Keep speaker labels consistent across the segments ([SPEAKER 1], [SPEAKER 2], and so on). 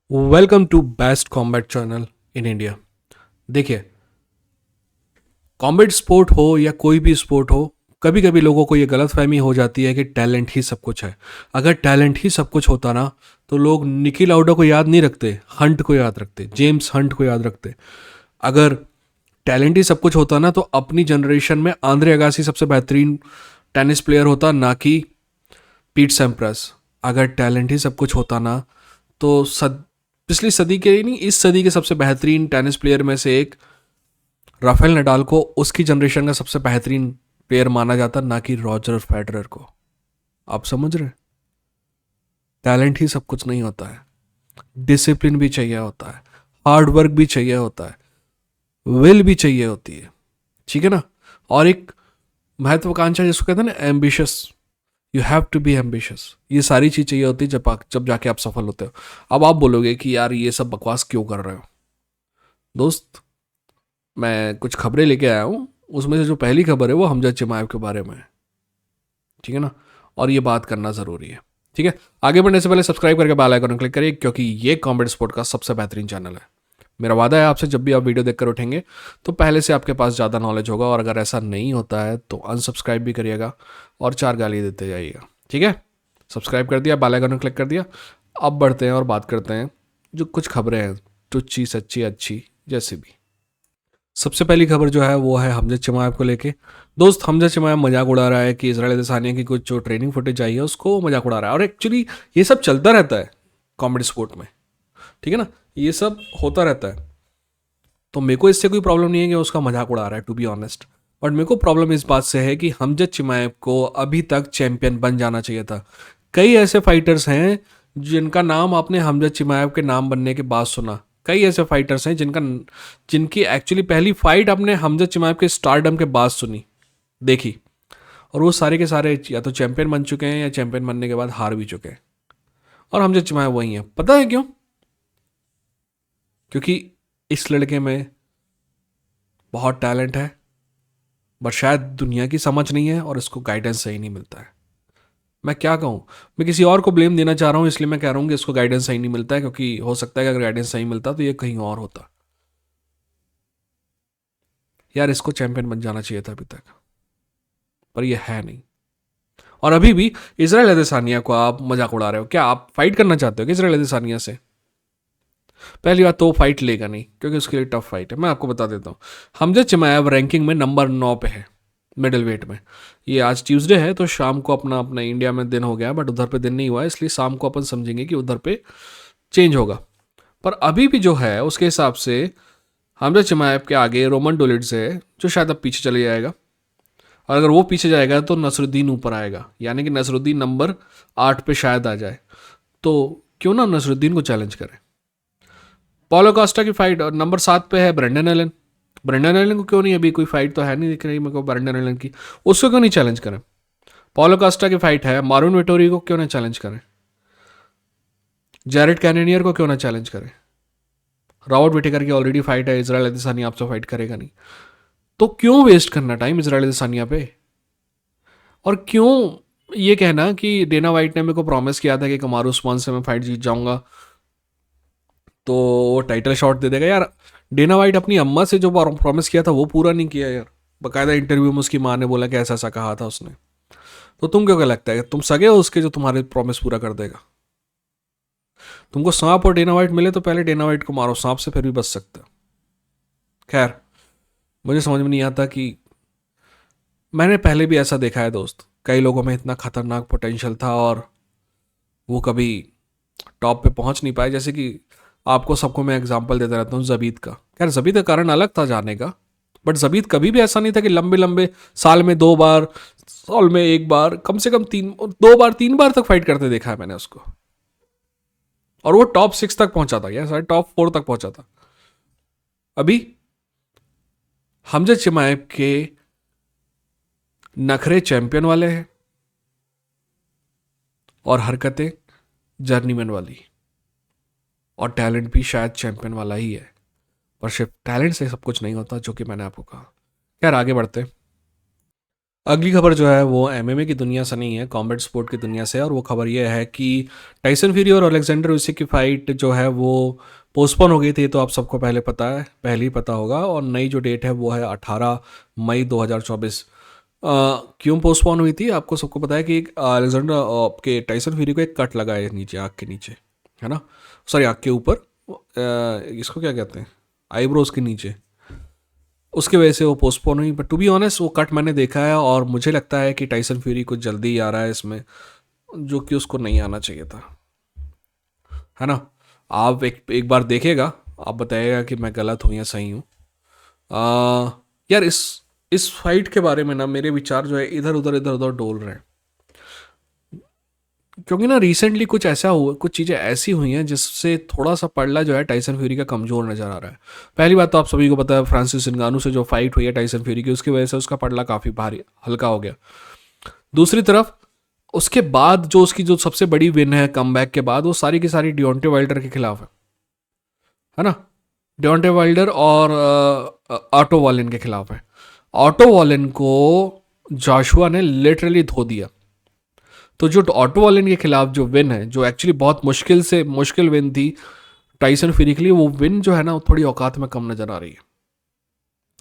[SPEAKER 1] Welcome to best combat channel in India. देखिए, combat sport हो या कोई भी स्पोर्ट हो, कभी कभी लोगों को ये गलतफहमी हो जाती है कि टैलेंट ही सब कुछ है। अगर टैलेंट ही सब कुछ होता ना, तो लोग निकी लाउडा को याद नहीं रखते, हंट को याद रखते, जेम्स हंट को याद रखते। अगर टैलेंट ही सब कुछ होता ना, तो अपनी जनरेशन में आंद्रे अगासी सबसे बेहतरीन टेनिस प्लेयर होता, ना कि पीट सैम्प्रस। अगर टैलेंट ही सब कुछ होता ना, तो पिछली सदी के ही नहीं, इस सदी के सबसे बेहतरीन टेनिस प्लेयर में से एक राफेल नडाल को उसकी जनरेशन का सबसे बेहतरीन प्लेयर माना जाता, ना कि रॉजर फेडरर को। आप समझ रहे? टैलेंट ही सब कुछ नहीं होता है, डिसिप्लिन भी चाहिए होता है, हार्ड वर्क भी चाहिए होता है, विल भी चाहिए होती है। ठीक है ना? और एक महत्वाकांक्षा जिसको कहते हैं ना, ambitious, you have to be ambitious. ये सारी चीज चाहिए होती है जब जाके आप सफल होते हो। अब आप बोलोगे कि यार ये सब बकवास क्यों कर रहे हो। दोस्त, मैं कुछ खबरें लेके आया हूँ, उसमें से जो पहली खबर है वो हमजा चिमाएव के बारे में है। ठीक है ना? और ये बात करना ज़रूरी है। ठीक है, आगे बढ़ने से पहले सब्सक्राइब करके बेल आइकन क्लिक करिए, क्योंकि ये कॉम्बैट स्पोर्ट का सबसे बेहतरीन चैनल है। मेरा वादा है आपसे, जब भी आप वीडियो देखकर उठेंगे तो पहले से आपके पास ज़्यादा नॉलेज होगा, और अगर ऐसा नहीं होता है तो अनसब्सक्राइब भी करिएगा और 4 गाली देते जाइएगा। ठीक है? सब्सक्राइब कर दिया, बेल आइकन क्लिक कर दिया। अब बढ़ते हैं और बात करते हैं जो कुछ खबरें हैं, टुच्ची सच्ची अच्छी जैसी भी। सबसे पहली खबर जो है वो है हमजा चिमाएव को लेके। दोस्त, हमजा चिमाएव मजाक उड़ा रहा है कि इजराइल अदेसानिया की कुछ जो ट्रेनिंग फुटेज आई है उसको मजाक उड़ा रहा है, और एक्चुअली ये सब चलता रहता है कॉमेडी स्पोर्ट में। ठीक है ना? ये सब होता रहता है, तो मेरे को इससे कोई प्रॉब्लम नहीं है कि उसका मजाक उड़ा रहा है, टू बी ऑनेस्ट। बट मेरे को प्रॉब्लम इस बात से है कि हमजा चिमाएव को अभी तक चैंपियन बन जाना चाहिए था। कई ऐसे फाइटर्स हैं जिनका नाम आपने हमजा चिमाएव के नाम बनने के बाद सुना। कई ऐसे फाइटर्स हैं जिनकी एक्चुअली पहली फाइट आपने हमजा चिमाएव के स्टारडम के बाद सुनी, देखी, और वो सारे के सारे या तो चैंपियन बन चुके हैं या चैंपियन बनने के बाद हार भी चुके हैं। और हमजा चिमाएव वही है। पता है क्यों? क्योंकि इस लड़के में बहुत टैलेंट है, बट शायद दुनिया की समझ नहीं है और इसको गाइडेंस सही नहीं मिलता है। मैं क्या कहूँ, मैं किसी और को ब्लेम देना चाह रहा हूँ, इसलिए मैं कह रहा हूँ कि इसको गाइडेंस सही नहीं मिलता है, क्योंकि हो सकता है कि अगर गाइडेंस सही मिलता तो ये कहीं और होता। यार, इसको चैंपियन बन जाना चाहिए था अभी तक, पर ये है नहीं। और अभी भी इजराइल अदेसानिया को आप मजाक उड़ा रहे हो। क्या आप फाइट करना चाहते हो कि इजराइल अदेसानिया से? पहली बात तो वो फाइट लेगा नहीं, क्योंकि उसके लिए टफ फाइट है। मैं आपको बता देता हूँ, हमजा चिमाएव रैंकिंग में नंबर 9 पे है, मिडिल वेट में। ये आज ट्यूसडे है, तो शाम को अपना अपना इंडिया में दिन हो गया, बट उधर पे दिन नहीं हुआ है, इसलिए शाम को अपन समझेंगे कि उधर पे चेंज होगा। पर अभी भी जो है उसके हिसाब से हमजा चिमाएव के आगे रोमन डोलिड्स है, जो शायद अब पीछे चले जाएगा। और अगर वो पीछे जाएगा तो नसरुद्दीन ऊपर आएगा, यानी कि नसरुद्दीन नंबर 8 पे शायद आ जाए। तो क्यों ना नसरुद्दीन को चैलेंज करें। पॉलो कास्टा की फाइट और नंबर 7 पे है ब्रेंडन एलन। ब्रेंडन एलन को क्यों नहीं, अभी कोई फाइट तो है नहीं दिख रही मेरे को ब्रेंडन एलन की, उसको क्यों नहीं चैलेंज करें। पॉलो कास्टा की फाइट है, मारून वेटोरी को क्यों ना चैलेंज करें। जैरेड कैनेडियर को क्यों ना चैलेंज करें। रॉबर्ट विटेकर की ऑलरेडी फाइट है, इजराइल अदेसानिया आपसे फाइट करेगा नहीं, तो क्यों वेस्ट करना टाइम इजराइल अदेसानिया पे। और क्यों ये कहना कि डेना वाइट ने मेरे को प्रॉमिस किया था कि कमारू उस्मान से मैं फाइट जीत जाऊंगा तो वो टाइटल शॉट दे देगा। यार, डेना वाइट अपनी अम्मा से जो प्रॉमिस किया था वो पूरा नहीं किया यार। बकायदा इंटरव्यू में उसकी माँ ने बोला कि ऐसा ऐसा कहा था उसने। तो तुम क्यों क्या लगता है कि तुम सगे हो उसके जो तुम्हारे प्रॉमिस पूरा कर देगा। तुमको सांप और डेना वाइट मिले तो पहले डेना वाइट को मारो, सांप से फिर भी बच सकता। खैर, मुझे समझ में नहीं आता कि मैंने पहले भी ऐसा देखा है दोस्त, कई लोगों में इतना खतरनाक पोटेंशियल था और वो कभी टॉप पे पहुंच नहीं पाए। जैसे कि आपको सबको मैं एग्जांपल देता रहता हूँ जबीद का। खैर, जबीद का कारण अलग था जाने का, बट जबीद कभी भी ऐसा नहीं था कि लंबे लंबे साल में 2 बार, साल में 1 बार, कम से कम 2 बार 3 बार तक फाइट करते देखा है मैंने उसको। और वो टॉप 6 तक पहुंचा था या शायद टॉप 4 तक पहुंचा था। अभी हमजा चिमाएव के नखरे चैंपियन वाले हैं और हरकतें जर्नीमैन वाली, और टैलेंट भी शायद चैंपियन वाला ही है। पर सिर्फ टैलेंट से सब कुछ नहीं होता, जो कि मैंने आपको कहा। खैर, आगे बढ़ते हैं। अगली खबर जो है वो एमएमए की दुनिया से नहीं है, कॉम्बैट स्पोर्ट की दुनिया से है। और वो खबर ये है कि टाइसन फ्यूरी और अलेक्जेंडर उसिक की फाइट जो है वो पोस्टपोन हो गई थी। तो आप सबको पहले पता है, पहले ही पता होगा। और नई जो डेट है वो है 18 मई 2024। क्यों पोस्टपोन हुई थी? आपको सबको पता है कि अलेक्जेंडर के टाइसन फ्यूरी को एक कट लगा है नीचे, आँख के नीचे, है ना, सॉरी आँख के ऊपर, इसको क्या कहते हैं, आईब्रोज के नीचे। उसके वजह से वो पोस्टपोन हुई। बट टू बी ऑनेस्ट वो कट मैंने देखा है और मुझे लगता है कि टाइसन फ्यूरी कुछ जल्दी ही आ रहा है इसमें, जो कि उसको नहीं आना चाहिए था, है ना। आप एक बार देखेगा, आप बताइएगा कि मैं गलत हूँ या सही हूँ। यार इस फाइट के बारे में ना मेरे विचार जो है इधर उधर डोल रहे हैं। क्योंकि ना रिसेंटली कुछ ऐसा हुआ, कुछ चीज़ें ऐसी हुई हैं जिससे थोड़ा सा पड़ला जो है टाइसन फ्यूरी का कमज़ोर नज़र आ रहा है। पहली बात तो आप सभी को पता है, फ्रांसिस नगानू से जो फाइट हुई है टाइसन फ्यूरी की, उसकी वजह से उसका पड़ला काफ़ी भारी हल्का हो गया। दूसरी तरफ उसके बाद जो उसकी जो सबसे बड़ी विन है कमबैक के बाद, वो सारी की सारी डियोंटे वाइल्डर के खिलाफ है ना। डियोंटे वाइल्डर और ऑटो वॉलिन के खिलाफ है। ऑटो वॉलिन को जॉशुआ ने लिटरली धो दिया। तो जो ऑटो वॉलिन के खिलाफ जो विन है, जो एक्चुअली बहुत मुश्किल से मुश्किल विन थी टाइसन फ्यूरी के लिए, वो विन जो है ना वो थोड़ी औकात में कम नजर आ रही है,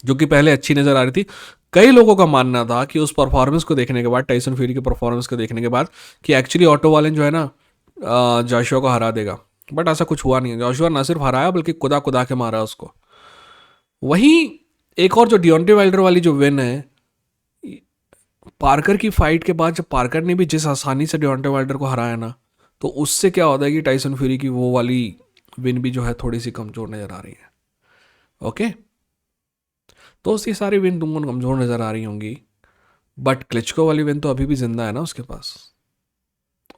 [SPEAKER 1] जो कि पहले अच्छी नजर आ रही थी। कई लोगों का मानना था कि उस परफॉर्मेंस को देखने के बाद, टाइसन फ्यूरी के परफॉर्मेंस को देखने के बाद, कि एक्चुअली ऑटो वॉलिन जो है ना जॉशुआ को हरा देगा। बट ऐसा कुछ हुआ नहीं है। जॉशुआ ना सिर्फ हराया बल्कि कुदा कुदा के मारा उसको। वहीं एक और जो डियोंटे वाइल्डर वाली जो विन है, पार्कर की फाइट के बाद जब पार्कर ने भी जिस आसानी से डियोंटे वाइल्डर को हराया ना, तो उससे क्या होता है कि टाइसन फ्यूरी की वो वाली विन भी जो है थोड़ी सी कमज़ोर नज़र आ रही है। ओके, तो उसकी सारी विन तुमको कमज़ोर नज़र आ रही होंगी, बट क्लिचको वाली विन तो अभी भी जिंदा है ना उसके पास।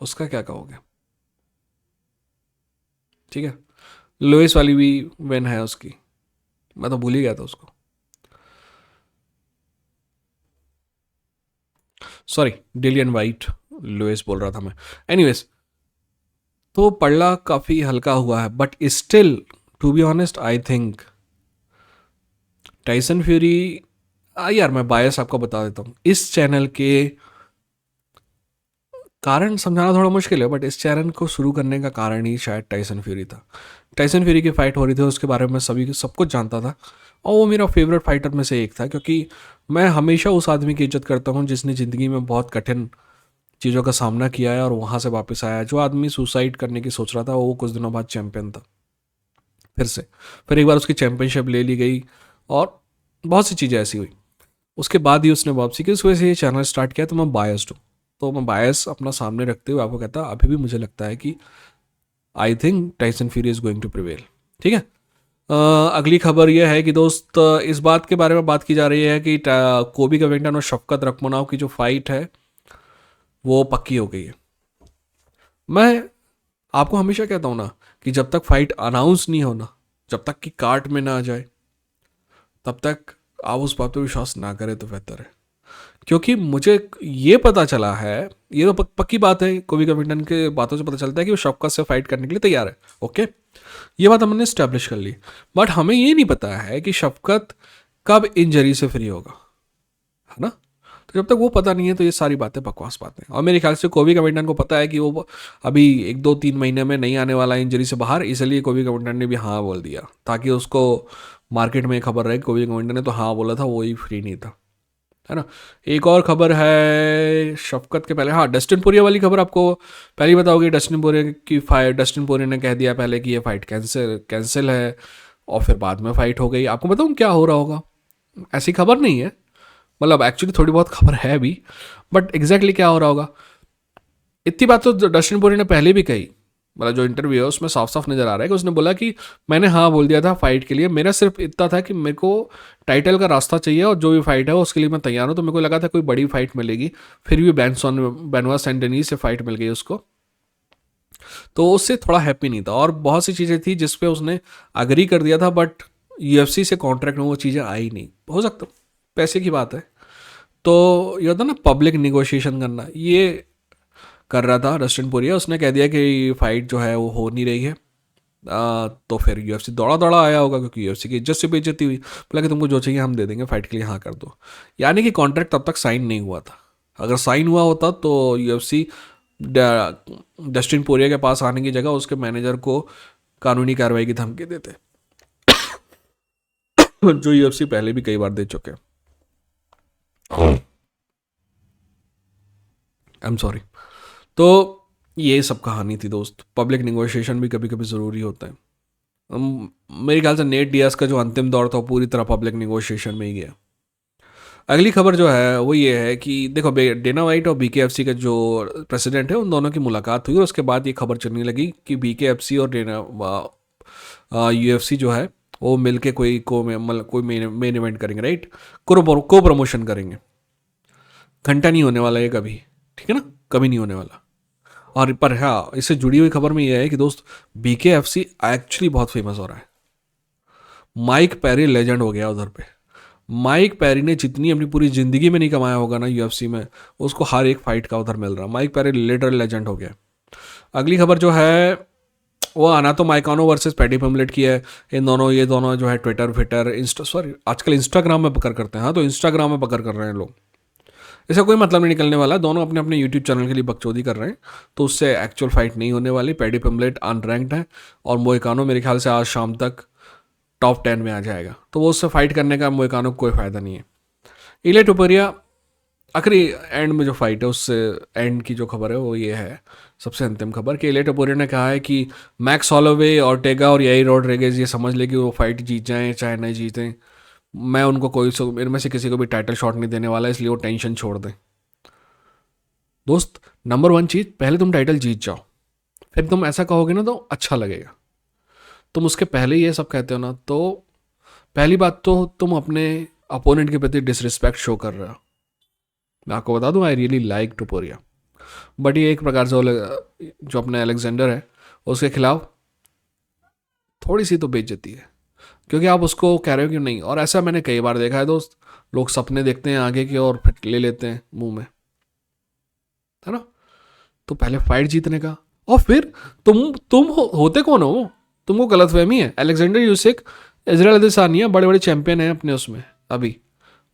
[SPEAKER 1] उसका क्या कहोगे? ठीक है, लुइस वाली भी विन है उसकी, मैं तो भूल ही गया था उसको, सॉरी, डिलियन वाइट, लुइस बोल रहा था मैं। एनीवेज, तो पड़ला काफ़ी हल्का हुआ है, but still to be honest I think Tyson Fury, यार मैं बायस आपको बता देता हूँ, इस चैनल के कारण समझाना थोड़ा मुश्किल है, बट इस चैनल को शुरू करने का कारण ही शायद टाइसन फ्यूरी था। टाइसन फ्यूरी की फाइट हो रही थी, उसके बारे में सभी सब कुछ जानता था, और वो मेरा फेवरेट फाइटर में से एक था। क्योंकि मैं हमेशा उस आदमी की इज्जत करता हूँ जिसने ज़िंदगी में बहुत कठिन चीज़ों का सामना किया है और वहाँ से वापस आया है। जो आदमी सुसाइड करने की सोच रहा था, वो कुछ दिनों बाद चैंपियन था फिर से। फिर एक बार उसकी चैंपियनशिप ले ली गई और बहुत सी चीज़ें ऐसी हुई। उसके बाद ही उसने वापसी की, उस वजह से ये चैनल स्टार्ट किया। तो मैं बायस्ड हूँ, तो मैं बायस अपना सामने रखते हुए आपको कहता, अभी भी मुझे लगता है कि I think Tyson Fury is going to prevail. ठीक है। अगली खबर यह है कि दोस्त, इस बात के बारे में बात की जा रही है कि कोबी कविंगटन और शफकत रखमनाव की जो फाइट है वो पक्की हो गई है। मैं आपको हमेशा कहता हूँ ना कि जब तक फाइट अनाउंस नहीं होना, जब तक कि कार्ड में ना आ जाए, तब तक आप उस बात पर विश्वास ना करें तो बेहतर है। क्योंकि मुझे ये पता चला है, ये तो पक्की बात है, कोबी कविंगटन के बातों से पता चलता है कि वो शफकत से फाइट करने के लिए तैयार है। ओके, ये बात हमने स्टैब्लिश कर ली। बट हमें ये नहीं पता है कि शफकत कब इंजरी से फ्री होगा, है ना। तो जब तक वो पता नहीं है तो ये सारी बातें बकवास बातें हैं। और मेरे ख्याल से कोबी कविंगटन को पता है कि वो अभी 1 2 3 महीने में नहीं आने वाला इंजरी से बाहर, इसलिए कोबी कविंगटन ने भी हाँ बोल दिया, ताकि उसको मार्केट में खबर रहे कोबी कविंगटन ने तो हाँ बोला था, वो ही फ्री नहीं था, है ना। एक और खबर है शफकत के पहले, हाँ, डस्टिन पोरिया वाली खबर आपको पहले ही बताओगे। डस्टिन पोरिया की फाइट, डस्टिन पोरिया ने कह दिया पहले कि ये फाइट कैंसिल कैंसिल है, और फिर बाद में फाइट हो गई। आपको बताऊँ क्या हो रहा होगा? ऐसी खबर नहीं है, मतलब एक्चुअली थोड़ी बहुत खबर है भी, बट एग्जैक्टली क्या हो रहा होगा, इतनी बात तो डस्टिन पोरिया ने पहले भी कही। मतलब जो इंटरव्यू है उसमें साफ साफ नजर आ रहा है कि उसने बोला कि मैंने हाँ बोल दिया था फाइट के लिए, मेरा सिर्फ इतना था कि मेरे को टाइटल का रास्ता चाहिए और जो भी फाइट है उसके लिए मैं तैयार हूँ। तो मेरे को लगा था कोई बड़ी फाइट मिलेगी, फिर भी बेनवा सेंटेनी से फाइट मिल गई उसको, तो उससे थोड़ा हैप्पी नहीं था। और बहुत सी चीज़ें थी जिस पे उसने अग्री कर दिया था, बट यूएफसी से कॉन्ट्रैक्ट में वो चीज़ें आई नहीं। हो सकता पैसे की बात है, तो ये होता ना पब्लिक निगोशिएशन करना, ये कर रहा था डस्टिन पोरिया। उसने कह दिया कि फाइट जो है वो हो नहीं रही है, तो फिर यूएफसी दौड़ा दौड़ा आया होगा, क्योंकि यूएफसी की इज्जत से बेइज्जती हुई। बोला कि तुमको जो चाहिए हम दे देंगे, फाइट के लिए हाँ कर दो। यानी कि कॉन्ट्रैक्ट तब तक साइन नहीं हुआ था। अगर साइन हुआ होता तो यूएफसी डस्टिन पोरिया के पास आने की जगह उसके मैनेजर को कानूनी कार्रवाई की धमकी देते, जो यूएफसी पहले भी कई बार दे चुके हैं। I am sorry. तो ये सब कहानी थी दोस्त। पब्लिक निगोशिएशन भी कभी कभी ज़रूरी होता है। मेरे ख्याल से नेट डियाज का जो अंतिम दौर था वो पूरी तरह पब्लिक निगोशिएशन में ही गया। अगली खबर जो है वो ये है कि देखो, डेना वाइट और बीकेएफसी का जो प्रेसिडेंट है उन दोनों की मुलाकात हुई, और उसके बाद ये खबर चलने लगी कि बीकेएफसी और डेना यूएफसी जो है वो मिलके कोई मेन इवेंट करेंगे, राइट। को प्रमोशन करेंगे। घंटा नहीं होने वाला ये कभी, ठीक है ना, कभी नहीं होने वाला। और पर हाँ, इससे जुड़ी हुई खबर में यह है कि दोस्त बीकेएफसी एक्चुअली बहुत फेमस हो रहा है। माइक पैरी लेजेंड हो गया उधर पे। माइक पैरी ने जितनी अपनी पूरी ज़िंदगी में नहीं कमाया होगा ना यूएफसी में, उसको हर एक फाइट का उधर मिल रहा। माइक पैरी लिटरल लेजेंड हो गया। अगली खबर जो है वो आना तो माइकानो वर्सेस पैडी पम्बलेट की है। ये दोनों जो है ट्विटर आजकल इंस्टाग्राम में पकड़ करते हैं। हाँ, तो इंस्टाग्राम में पकड़ कर रहे हैं लोग। इसका कोई मतलब नहीं निकलने वाला। दोनों अपने अपने यूट्यूब चैनल के लिए बकचोदी कर रहे हैं, तो उससे एक्चुअल फाइट नहीं होने वाली। पैडी पम्बलेट अनरैंक्ड है और मोइकानो मेरे ख्याल से आज शाम तक टॉप 10 में आ जाएगा, तो वो उससे फाइट करने का मोइकानो को कोई फ़ायदा नहीं है। इले टोपुरिया आखिरी एंड में जो फाइट है उससे एंड की जो खबर है वो ये है, सबसे अंतिम खबर, कि इले टोपुरिया ने कहा है कि मैक्स हॉलोवे, ऑर्टेगा और याई रॉड्रिगेज ये समझ ले कि वो फाइट जीत जाएं चाहे नहीं जीतें, मैं उनको इनमें से किसी को भी टाइटल शॉट नहीं देने वाला, इसलिए वो टेंशन छोड़ दें। दोस्त, नंबर 1 चीज़, पहले तुम टाइटल जीत जाओ, फिर तुम ऐसा कहोगे ना तो अच्छा लगेगा। तुम उसके पहले ये सब कहते हो ना, तो पहली बात तो तुम अपने अपोनेंट के प्रति डिसरिस्पेक्ट शो कर रहे हो। मैं आपको बता दूं, आई रियली लाइक टोपुरिया, बट ये एक प्रकार से जो अपने अलेक्जेंडर है उसके खिलाफ थोड़ी सी तो बेइज्जती है, क्योंकि आप उसको कह रहे हो कि नहीं। और ऐसा मैंने कई बार देखा है दोस्त, लोग सपने देखते हैं आगे के और फिर ले लेते हैं मुंह में, है ना। तो पहले फाइट जीतने का, और फिर होते कौन हो? तुमको गलतफहमी है। अलेक्जेंडर यूसिक, इजराइल अदेसानिया बड़े बड़े चैंपियन हैं अपने उसमें अभी।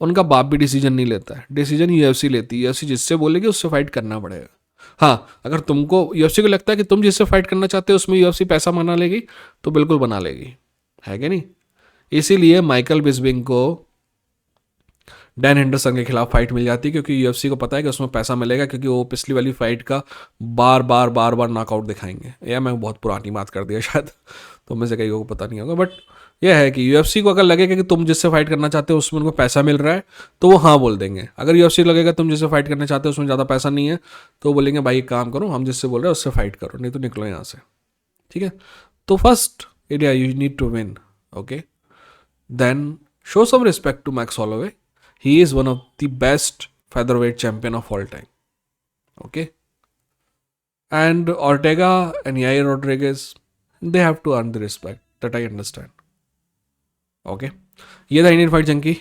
[SPEAKER 1] उनका बाप भी डिसीजन नहीं लेता है, डिसीजन यूएफसी लेती है। यूएफसी जिससे बोलेगी उससे फाइट करना पड़ेगा। हाँ, अगर तुमको यूएफसी को लगता है कि तुम जिससे फाइट करना चाहते हो उसमें यूएफसी पैसा बना लेगी, तो बिल्कुल बना लेगी, है कि नहीं। इसीलिए माइकल बिस्बिंग को डैन हेंडरसन के खिलाफ फाइट मिल जाती है, क्योंकि यूएफसी को पता है कि उसमें पैसा मिलेगा, क्योंकि वो पिछली वाली फाइट का बार बार नॉकआउट दिखाएंगे। या मैं बहुत पुरानी बात कर दिया शायद, तो में से कई को पता नहीं होगा, बट यह है कि यूएफसी को अगर लगेगा कि तुम जिससे फाइट करना चाहते हो उसमें उनको पैसा मिल रहा है, तो वो हाँ बोल देंगे। अगर यूएफसी को लगेगा तुम जिससे फाइट करना चाहते हो उसमें ज़्यादा पैसा नहीं है, तो वो बोलेंगे भाई एक काम करो, हम जिससे बोल रहे हैं उससे फाइट करो, नहीं तो निकलो यहाँ से, ठीक है। तो first area you need to win, okay, then show some respect to Max Holloway. He is one of the best featherweight champion of all time. Okay? And Ortega and Yair Rodriguez, they have to earn the respect. That I understand. Okay? ये था Indian fight junkie.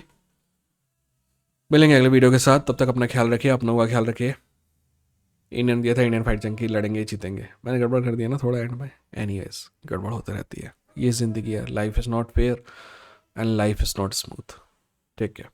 [SPEAKER 1] मिलेंगे अगले video के साथ, तब तक अपना ख्याल रखिए, अपनों का ख्याल रखिए। ये था इंडियन फाइट जंकी। लड़ेंगे जीतेंगे। मैंने गड़बड़ कर दिया ना थोड़ा एंड में। एनीवेज, गड़बड़ होती रहती है, ये जिंदगी है। Life is not fair and life is not smooth. Take care.